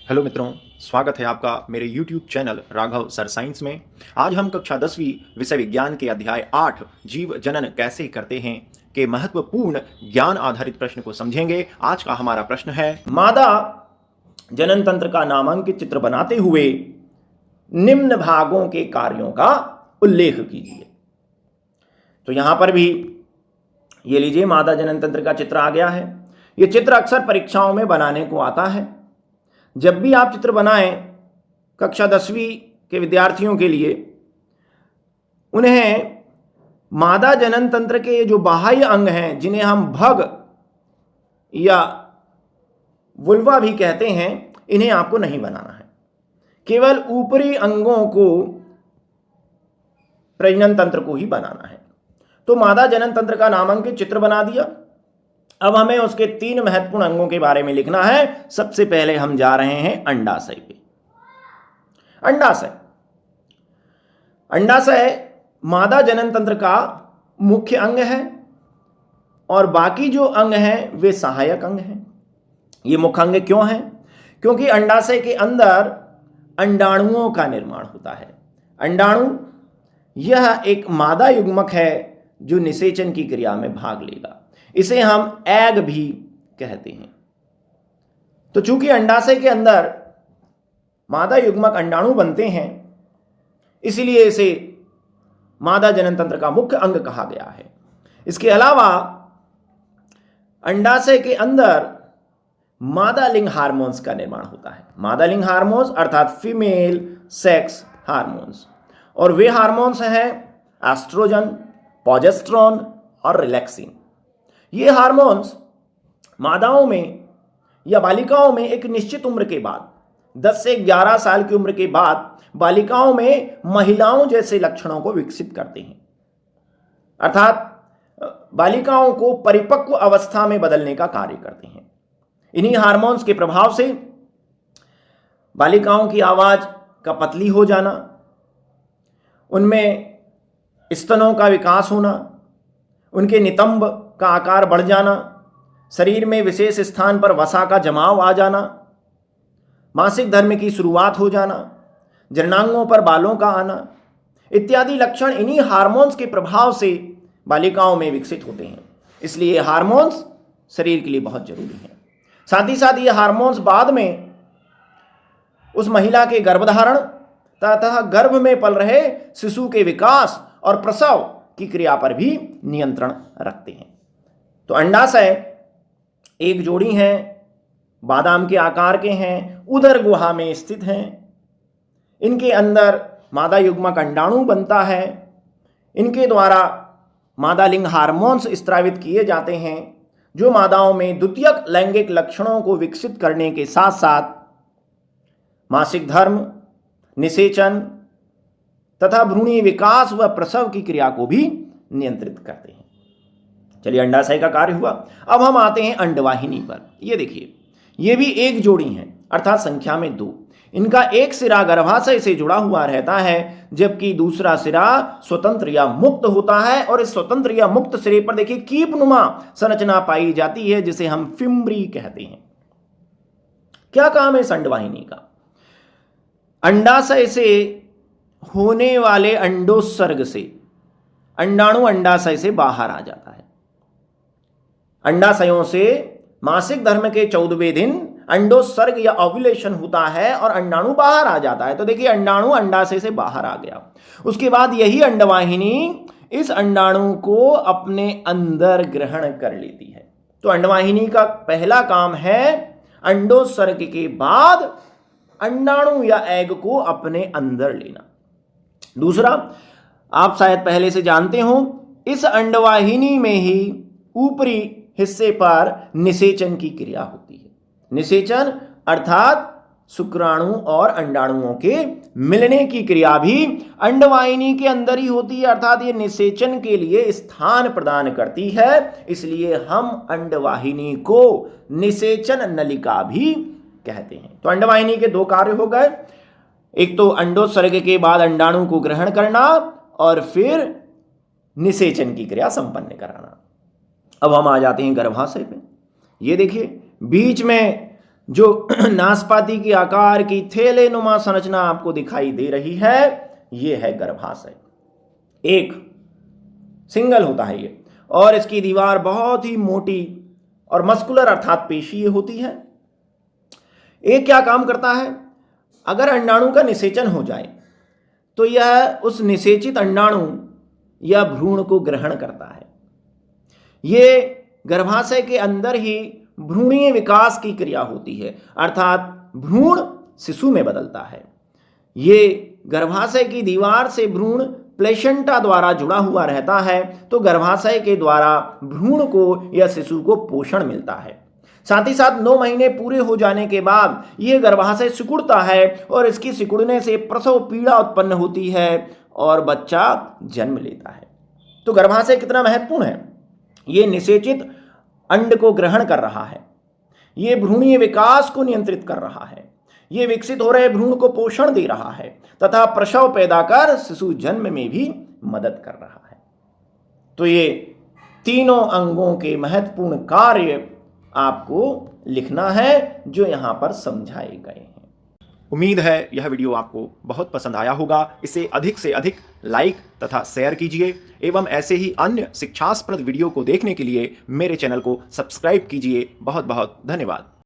Hello मित्रों, स्वागत है आपका मेरे YouTube channel Raghav sir science में। आज हम कक्षा 10वीं विषय विज्ञान के अध्याय 8 जीव जनन कैसे करते हैं के महत्वपूर्ण ज्ञान आधारित प्रश्न को समझेंगे। आज का हमारा प्रश्न है, मादा जनन तंत्र का नामांकित चित्र बनाते हुए निम्न भागों के कार्यों का उल्लेख कीजिए। तो यहां पर भी ये लीजिए, मादा जनन तंत्र का चित्र आ गया है। ये चित्र अक्सर परीक्षाओं में बनाने को आता है। जब भी आप चित्र बनाएं कक्षा 10वीं के विद्यार्थियों के लिए, उन्हें मादा जनन तंत्र के जो बाह्य अंग हैं, जिन्हें हम भग या वुल्वा भी कहते हैं, इन्हें आपको नहीं बनाना है। केवल ऊपरी अंगों को, प्रजनन तंत्र को ही बनाना है। तो मादा जनन तंत्र का नामांकित चित्र बना दिया। अब हमें उसके 3 महत्वपूर्ण अंगों के बारे में लिखना है। सबसे पहले हम जा रहे हैं अंडाशय पे। अंडाशय मादा जनन तंत्र का मुख्य अंग है और बाकी जो अंग हैं वे सहायक अंग हैं। ये मुख्य अंग क्यों हैं? क्योंकि अंडाशय के अंदर अंडाणुओं का निर्माण होता है। अंडाणु यह एक मादा युग्मक है जो निषेचन की क्रिया में भाग लेगा। इसे हम एग भी कहते हैं। तो चूंकि अंडाशय के अंदर मादा युग्मक अंडाणु बनते हैं, इसलिए इसे मादा जनन तंत्र का मुख्य अंग कहा गया है। इसके अलावा अंडाशय के अंदर मादा लिंग हार्मोन्स का निर्माण होता है। मादा लिंग हार्मोन्स अर्थात फीमेल सेक्स हार्मोन्स, और वे हार्मोन्स हैं एस्ट्रोजन, प्रोजेस्टेरोन और रिलैक्सिन। ये हार्मोन्स मादाओं में या बालिकाओं में एक निश्चित उम्र के बाद, 10 से 11 साल की उम्र के बाद, बालिकाओं में महिलाओं जैसे लक्षणों को विकसित करते हैं। अर्थात बालिकाओं को परिपक्व अवस्था में बदलने का कार्य करते हैं। इन्हीं हार्मोन्स के प्रभाव से बालिकाओं की आवाज का पतली हो जाना, उनमें स्तनों का विकास होना, उनके नितंब का आकार बढ़ जाना, शरीर में विशेष स्थान पर वसा का जमाव आ जाना, मासिक धर्म की शुरुआत हो जाना, जननांगों पर बालों का आना इत्यादि लक्षण इन्हीं हार्मोन्स के प्रभाव से बालिकाओं में विकसित होते हैं। इसलिए हार्मोन्स शरीर के लिए बहुत जरूरी हैं। साथ ही साथ ये हार्मोन्स बाद में उस महिला के गर्भधारण तथा गर्भ में पल रहे शिशु के विकास और प्रसव की क्रिया पर भी नियंत्रण रखते हैं। तो अंडाशय एक जोड़ी हैं, बादाम के आकार के हैं, उदर गुहा में स्थित हैं। इनके अंदर मादा युग्मक अंडाणु बनता है। इनके द्वारा मादा लिंग हार्मोन्स स्त्रावित किए जाते हैं, जो मादाओं में द्वितीयक लैंगिक लक्षणों को विकसित करने के साथ साथ मासिक धर्म, निषेचन तथा भ्रूणीय विकास व प्रसव की क्रिया को भी नियंत्रित करते हैं। चलिए, अंडाशय का कार्य हुआ। अब हम आते हैं अंडवाहिनी पर। ये देखिए, ये भी एक जोड़ी है, अर्थात संख्या में 2। इनका एक सिरा गर्भाशय से जुड़ा हुआ रहता है, जबकि दूसरा सिरा स्वतंत्र या मुक्त होता है। और इस स्वतंत्र या मुक्त सिरे पर देखिए कीपनुमा संरचना पाई जाती है, जिसे हम फिम्बरी कहते हैं। क्या काम है इस अंडवाहिनी का? अंडाशय से होने वाले अंडोत्सर्ग से अंडाणु अंडाशय से बाहर आ जाता है। अंडाशयों से मासिक धर्म के 14वें दिन अंडोत्सर्ग या ओव्यूलेशन होता है और अंडाणु बाहर आ जाता है। तो देखिए, अंडाणु अंडाशय से बाहर आ गया। उसके बाद यही अंडवाहिनी इस अंडाणु को अपने अंदर ग्रहण कर लेती है। तो अंडवाहिनी का पहला काम है अंडोत्सर्ग के बाद अंडाणु या एग को अपने अंदर लेना। दूसरा, आप शायद पहले से जानते हो, इस अंडवाहिनी में ही ऊपरी हिस्से पर निषेचन की क्रिया होती है। निषेचन अर्थात शुक्राणु और अंडाणुओं के मिलने की क्रिया भी अंडवाहिनी के अंदर ही होती है। अर्थात ये निषेचन के लिए स्थान प्रदान करती है। इसलिए हम अंडवाहिनी को निषेचन नलिका भी कहते हैं। तो अंडवाहिनी के 2 कार्य हो गए। एक तो अंडोत्सर्ग के बाद अंडाणु को ग्रहण करना और फिर निषेचन की क्रिया संपन्न कराना। अब हम आ जाते हैं गर्भाशय पे। ये देखिए, बीच में जो नाशपाती के आकार की थैलेनुमा संरचना आपको दिखाई दे रही है, ये है गर्भाशय। एक सिंगल होता है ये, और इसकी दीवार बहुत ही मोटी और मस्कुलर अर्थात पेशीय होती है। एक क्या काम करता है, अगर अंडाणु का निषेचन हो जाए तो यह उस निषेचित अंडाणु या भ्रूण को ग्रहण करता है। ये गर्भाशय के अंदर ही भ्रूणीय विकास की क्रिया होती है, अर्थात भ्रूण शिशु में बदलता है। ये गर्भाशय की दीवार से भ्रूण प्लेसेंटा द्वारा जुड़ा हुआ रहता है, तो गर्भाशय के द्वारा भ्रूण को या शिशु को पोषण मिलता है। साथ ही साथ 9 महीने पूरे हो जाने के बाद यह गर्भाशय सिकुड़ता है और इसकी सिकुड़ने से प्रसव पीड़ा उत्पन्न होती है और बच्चा जन्म लेता है। तो गर्भाशय कितना महत्वपूर्ण है, ये निषेचित अंड को ग्रहण कर रहा है, ये भ्रूणीय विकास को नियंत्रित कर रहा है, ये विकसित हो रहे भ्रूण को पोषण दे रहा है तथा प्रसव पैदा कर शिशु जन्म में भी मदद कर रहा है। तो ये तीनों अंगों के महत्वपूर्ण कार्य आपको लिखना है जो यहां पर समझाए गए हैं। उम्मीद है यह वीडियो आपको बहुत पसंद आया होगा। इसे अधिक से अधिक लाइक तथा शेयर कीजिए एवं ऐसे ही अन्य शिक्षास्पद वीडियो को देखने के लिए मेरे चैनल को सब्सक्राइब कीजिए। बहुत बहुत धन्यवाद।